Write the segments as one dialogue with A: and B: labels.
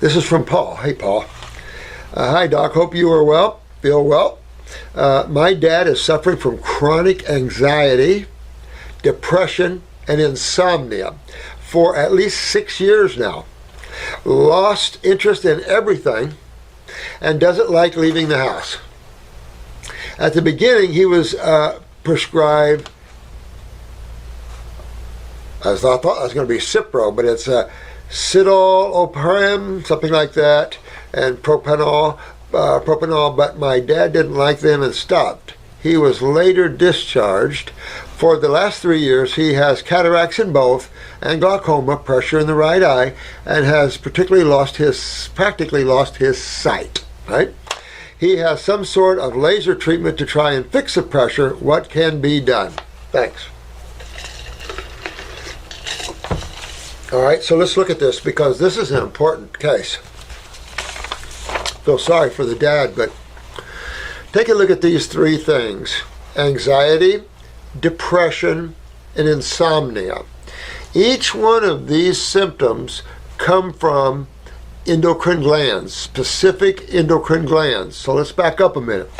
A: This is from Paul. Hey, Paul. Hi, Doc. Hope you are well. Feel well. My dad is suffering from chronic anxiety, depression, and insomnia for at least 6 years now. Lost interest in everything and doesn't like leaving the house. At the beginning, he was prescribed, I thought it was going to be Cipro, but it's citalopram, something like that, and propanol, but my dad didn't like them and stopped. He was later discharged. For the last 3 years, he has cataracts in both and glaucoma, pressure in the right eye, and has practically lost his sight, right? He has some sort of laser treatment to try and fix the pressure. What can be done? Thanks. All right, so let's look at this because this is an important case. Feel sorry for the dad, but take a look at these three things: anxiety, depression, and insomnia. Each one of these symptoms come from endocrine glands, specific endocrine glands. So let's back up a minute.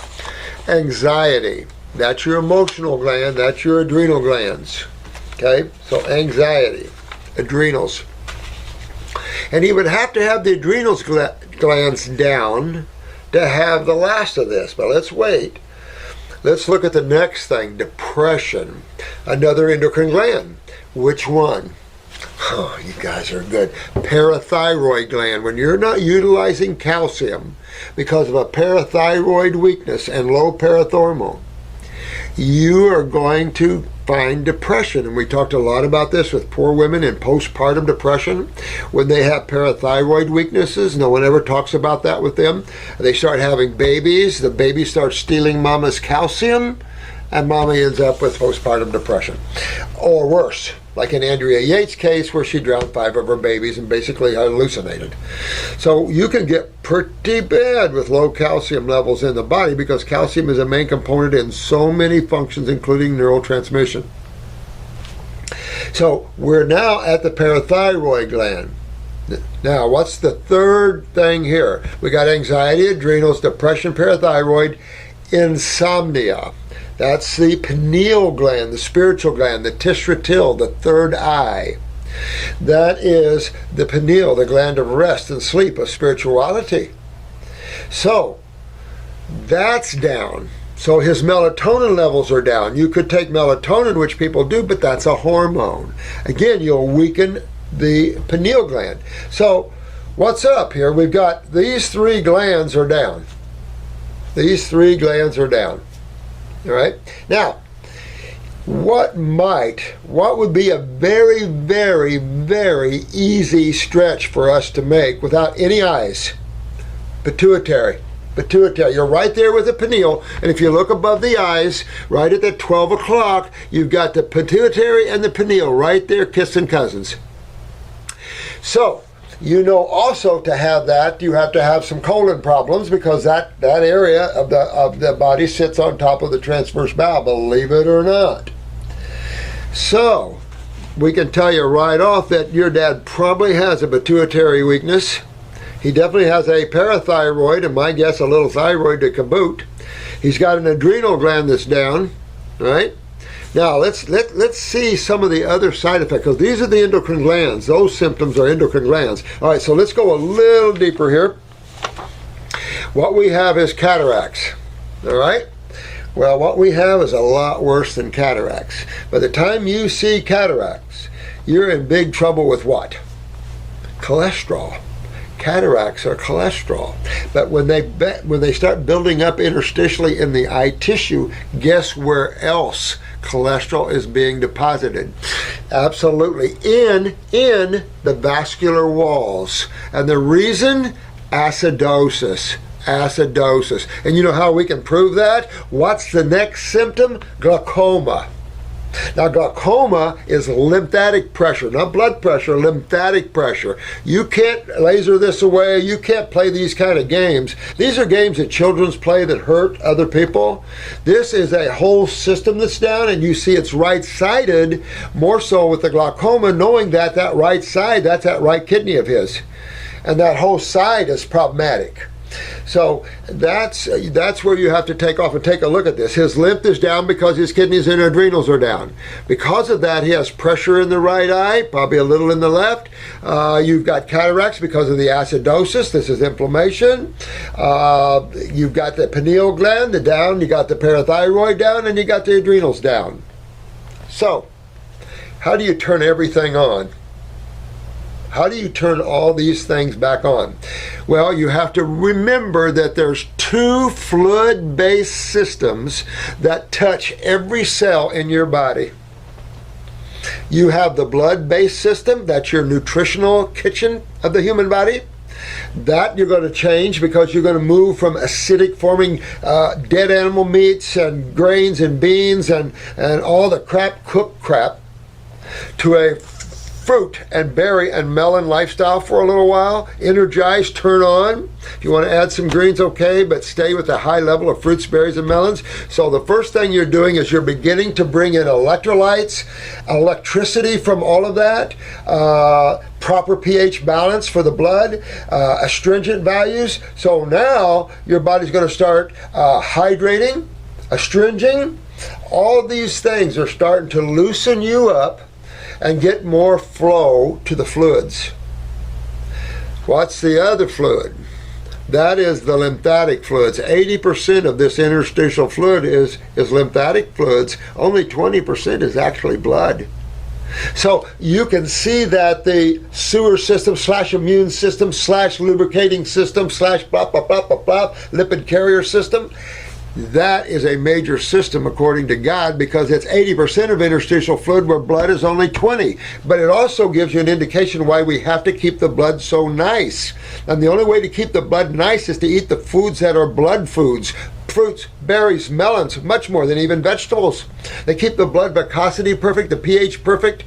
A: Anxiety, that's your emotional gland, that's your adrenal glands. Okay, so anxiety, adrenals. And he would have to have the adrenals glands down to have the last of this, but let's wait. Let's look at the next thing, depression, another endocrine gland. Which one? Oh, you guys are good. Parathyroid gland. When you're not utilizing calcium because of a parathyroid weakness and low parathyroid, you are going to find depression. And we talked a lot about this with poor women in postpartum depression. When they have parathyroid weaknesses, no one ever talks about that with them. They start having babies. The baby starts stealing mama's calcium, and mama ends up with postpartum depression. Or worse, like in Andrea Yates' case where she drowned 5 of her babies and basically hallucinated. So you can get pretty bad with low calcium levels in the body because calcium is a main component in so many functions, including neurotransmission. So we're now at the parathyroid gland. Now, what's the third thing here? We got anxiety, adrenals, depression, parathyroid, insomnia. That's the pineal gland, the spiritual gland, the tisratil, the third eye. That is the pineal, the gland of rest and sleep, of spirituality. So, that's down. So his melatonin levels are down. You could take melatonin, which people do, but that's a hormone. Again, you'll weaken the pineal gland. So, what's up here? We've got these 3 glands are down. These 3 glands are down. All right. Now, what would be a very, very, very easy stretch for us to make without any eyes? Pituitary. Pituitary. You're right there with the pineal, and if you look above the eyes, right at the 12 o'clock, you've got the pituitary and the pineal right there kissing cousins. So, you know also to have that, you have to have some colon problems because that area of the body sits on top of the transverse bowel, believe it or not. So, we can tell you right off that your dad probably has a pituitary weakness. He definitely has a parathyroid, and my guess a little thyroid to caboot. He's got an adrenal gland that's down, right? Now, let's see some of the other side effects, because these are the endocrine glands. Those symptoms are endocrine glands. All right, so let's go a little deeper here. What we have is cataracts, all right? Well, what we have is a lot worse than cataracts. By the time you see cataracts, you're in big trouble with what? Cholesterol. Cataracts are cholesterol. But when they start building up interstitially in the eye tissue, guess where else cholesterol is being deposited? Absolutely, in the vascular walls. And the reason? Acidosis. Acidosis. And you know how we can prove that? What's the next symptom? Glaucoma. Now, glaucoma is lymphatic pressure, not blood pressure, lymphatic pressure. You can't laser this away. You can't play these kind of games. These are games that children play that hurt other people. This is a whole system that's down, and you see it's right-sided, more so with the glaucoma, knowing that right side, that's that right kidney of his. and that whole side is problematic. So that's where you have to take off and take a look at this. His lymph is down because his kidneys and adrenals are down. Because of that, he has pressure in the right eye, probably a little in the left. You've got cataracts because of the acidosis. This is inflammation. You've got the pineal gland down, you got the parathyroid down, and you got the adrenals down. So, how do you turn everything on? How do you turn all these things back on? Well, you have to remember that there's two fluid-based systems that touch every cell in your body. You have the blood-based system, that's your nutritional kitchen of the human body. That you're going to change because you're going to move from acidic forming dead animal meats and grains and beans and all the cooked crap to a fruit and berry and melon lifestyle for a little while. Energize, turn on. If you want to add some greens, okay, but stay with a high level of fruits, berries, and melons. So the first thing you're doing is you're beginning to bring in electrolytes, electricity from all of that, proper pH balance for the blood, astringent values. So now your body's going to start hydrating, astringing. All these things are starting to loosen you up and get more flow to the fluids. What's the other fluid? That is the lymphatic fluids. 80% of this interstitial fluid is lymphatic fluids. Only 20% is actually blood. So you can see that the sewer system / immune system / lubricating system / blah, blah, blah, blah, blah, lipid carrier system, that is a major system according to God, because it's 80% of interstitial fluid where blood is only 20. But it also gives you an indication why we have to keep the blood so nice. And the only way to keep the blood nice is to eat the foods that are blood foods. Fruits, berries, melons, much more than even vegetables. They keep the blood viscosity perfect, the pH perfect.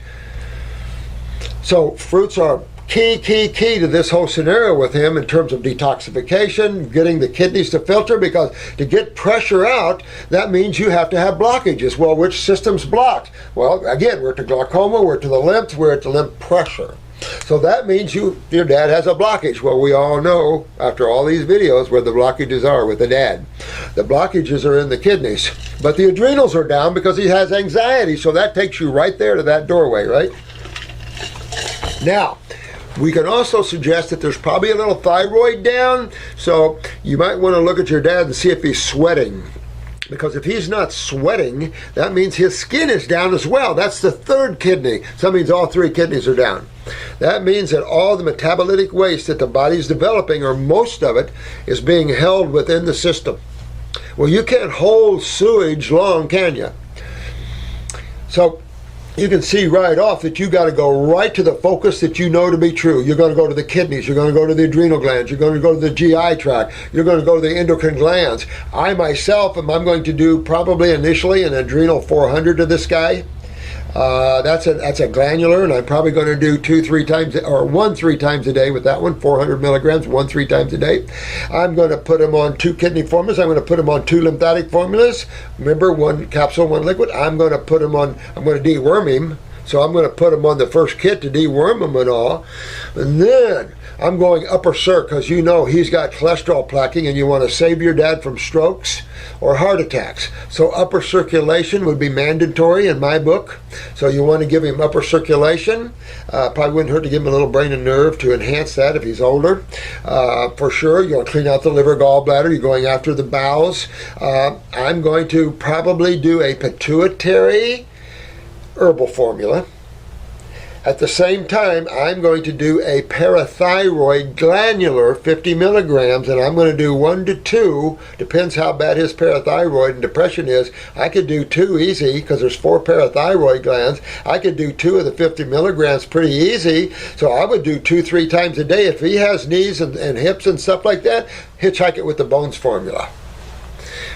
A: So fruits are key to this whole scenario with him in terms of detoxification, getting the kidneys to filter, because to get pressure out, that means you have to have blockages. Well, which system's blocked? Well, again, we're to glaucoma, we're to the lymph, we're at the lymph pressure. So that means your dad has a blockage. Well, we all know, after all these videos, where the blockages are with the dad. The blockages are in the kidneys. But the adrenals are down because he has anxiety, so that takes you right there to that doorway, right? Now, we can also suggest that there's probably a little thyroid down, so you might want to look at your dad and see if he's sweating. Because if he's not sweating, that means his skin is down as well. That's the third kidney. So that means all three kidneys are down. That means that all the metabolitic waste that the body's developing, or most of it, is being held within the system. Well, you can't hold sewage long, can you? So you can see right off that you got to go right to the focus that you know to be true. You're going to go to the kidneys, you're going to go to the adrenal glands, you're going to go to the GI tract, you're going to go to the endocrine glands. I myself I'm going to do probably initially an adrenal 400 to this guy. That's a glandular, and I'm probably going to do 2-3 times, or 1-3 times a day with that one, 400 milligrams, 1-3 times a day. I'm going to put him on 2 kidney formulas. I'm going to put him on 2 lymphatic formulas. Remember, 1 capsule, 1 liquid. I'm going to deworm him. So I'm going to put him on the first kit to deworm him and all. And then I'm going upper circ, because you know he's got cholesterol plaquing and you want to save your dad from strokes or heart attacks. So upper circulation would be mandatory in my book. So you want to give him upper circulation. Probably wouldn't hurt to give him a little brain and nerve to enhance that if he's older. For sure, you're going to clean out the liver, gallbladder. You're going after the bowels. I'm going to probably do a pituitary herbal formula. At the same time, I'm going to do a parathyroid glandular 50 milligrams, and I'm going to do 1 to 2, depends how bad his parathyroid and depression is. I could do 2 easy, because there's 4 parathyroid glands. I could do 2 of the 50 milligrams pretty easy, so I would do 2-3 times a day. If he has knees and hips and stuff like that, hitchhike it with the bones formula.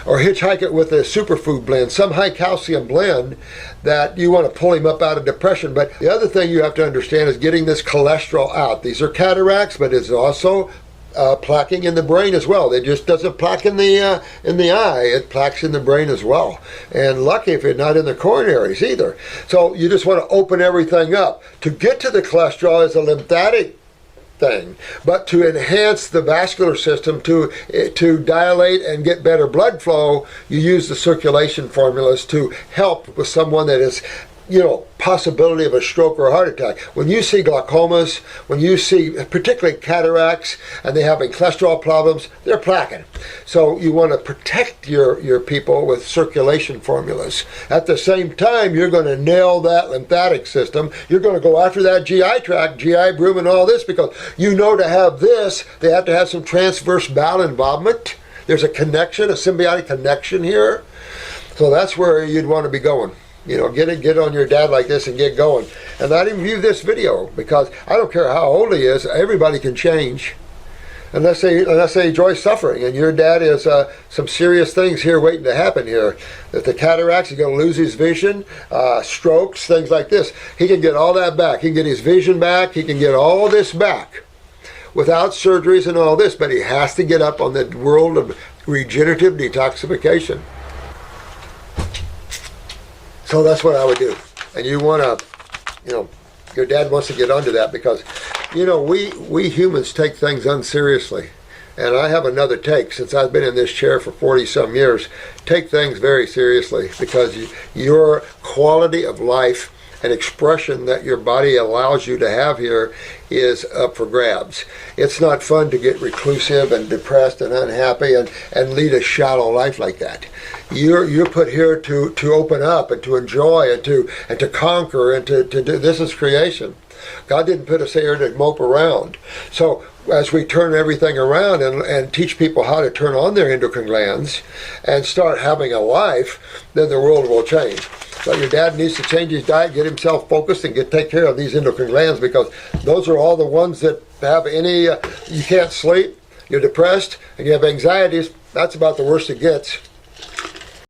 A: Or hitchhike it with a superfood blend, some high calcium blend that you want to pull him up out of depression. But the other thing you have to understand is getting this cholesterol out. These are cataracts, but it's also plaquing in the brain as well. It just doesn't plaque in the eye, it plaques in the brain as well. And lucky if it's not in the coronaries either. So you just want to open everything up. To get to the cholesterol is a lymphatic thing, but to enhance the vascular system, to dilate and get better blood flow, you use the circulation formulas to help with someone that is, possibility of a stroke or a heart attack. When you see glaucomas, when you see particularly cataracts, and they're having cholesterol problems, they're plaquing. So you want to protect your people with circulation formulas. At the same time, you're going to nail that lymphatic system. You're going to go after that GI tract, GI broom and all this, because to have this, they have to have some transverse bowel involvement. There's a connection, a symbiotic connection here. So that's where you'd want to be going. Get on your dad like this and get going. And not even view this video, because I don't care how old he is, everybody can change. Unless they enjoy suffering. And your dad is some serious things here waiting to happen here. That the cataracts, he's going to lose his vision, strokes, things like this. He can get all that back. He can get his vision back. He can get all this back without surgeries and all this. But he has to get up on the world of regenerative detoxification. So that's what I would do. And you want to, your dad wants to get onto that, because, we humans take things unseriously. And I have another take, since I've been in this chair for 40-some years, take things very seriously, because your quality of life and expression that your body allows you to have here is up for grabs. It's not fun to get reclusive and depressed and unhappy and lead a shallow life like that. You're put here to open up and to enjoy and to conquer and to do. This is creation. God didn't put us here to mope around. So as we turn everything around and teach people how to turn on their endocrine glands and start having a life, then the world will change. So your dad needs to change his diet, get himself focused, and take care of these endocrine glands, because those are all the ones that have you can't sleep, you're depressed, and you have anxieties. That's about the worst it gets.